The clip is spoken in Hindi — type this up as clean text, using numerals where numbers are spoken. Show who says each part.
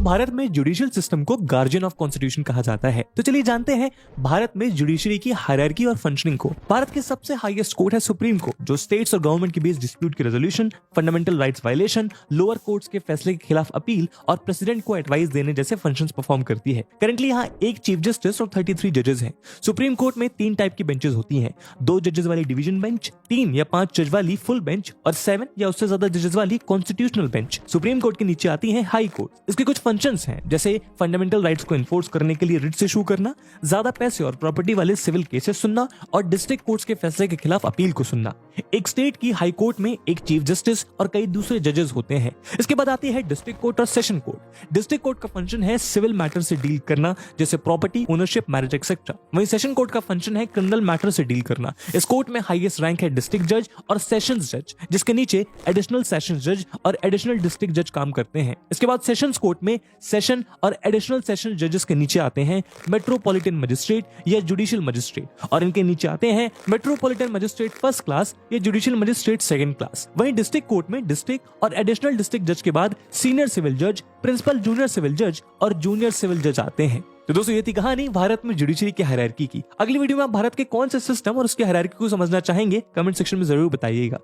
Speaker 1: भारत में जुडिशियल सिस्टम को गार्जियन ऑफ कॉन्स्टिट्यूशन कहा जाता है। तो चलिए जानते हैं भारत में जुडिशरी की हायरार्की और फंक्शनिंग को। भारत के सबसे हाईएस्ट कोर्ट है सुप्रीम कोर्ट, जो स्टेट्स और गवर्नमेंट के बीच डिस्प्यूट की resolution, fundamental rights violation, lower courts के फैसले के खिलाफ अपील और प्रेसिडेंट को एडवाइस देने जैसे फंक्शंस परफॉर्म करती है। करंटली यहाँ एक चीफ जस्टिस और 33 जजेस हैं। सुप्रीम कोर्ट में 3 टाइप की बेंचेस होती हैं, 2 जजेस वाली डिवीजन बेंच, 3 या 5 जज वाली फुल बेंच और 7 या उससे ज्यादा जजेस वाली कॉन्स्टिट्यूशनल बेंच। सुप्रीम कोर्ट के नीचे आती है हाई कोर्ट। इसके कुछ फंक्शंस हैं, जैसे फंडामेंटल राइट्स को एनफोर्स करने के लिए रिट्स इशू करना, ज्यादा पैसे और प्रॉपर्टी वाले सिविल केसेस सुनना और डिस्ट्रिक्ट कोर्ट्स के फैसले के खिलाफ अपील को सुनना। एक स्टेट की हाई कोर्ट में एक चीफ जस्टिस और कई दूसरे जजेस होते हैं। इसके बाद आती है डिस्ट्रिक्ट कोर्ट और सेशन कोर्ट। डिस्ट्रिक्ट कोर्ट का फंक्शन है सिविल मैटर से डील करना, जैसे प्रॉपर्टी, ओनरशिप, मैरिज एक्सेट्रा। वहीं सेशन कोर्ट का फंक्शन है क्रिमिनल मैटर से डील करना। इस कोर्ट में हाईएस्ट रैंक है डिस्ट्रिक्ट जज और सेशंस जज, जिसके नीचे एडिशनल सेशंस जज और एडिशनल डिस्ट्रिक्ट जज काम करते हैं। इसके बाद सेशंस कोर्ट में सेशन और एडिशनल सेशन जजेस के नीचे आते हैं मेट्रोपॉलिटन मजिस्ट्रेट या जुडिशियल मजिस्ट्रेट, और इनके नीचे आते हैं मेट्रोपॉलिटन मजिस्ट्रेट फर्स्ट क्लास या जुडिशियल मजिस्ट्रेट सेकंड क्लास। वहीं डिस्ट्रिक्ट कोर्ट में डिस्ट्रिक्ट और एडिशनल डिस्ट्रिक्ट जज के बाद सीनियर सिविल जज, प्रिंसिपल जूनियर सिविल जज और जूनियर सिविल जज आते हैं। तो दोस्तों ये थी कहानी भारत में जुडिशरी की हायरार्की की। अगली वीडियो में आप भारत के कौन से सिस्टम और उसकी हायरार्की को समझना चाहेंगे, कमेंट सेक्शन में जरूर बताइएगा।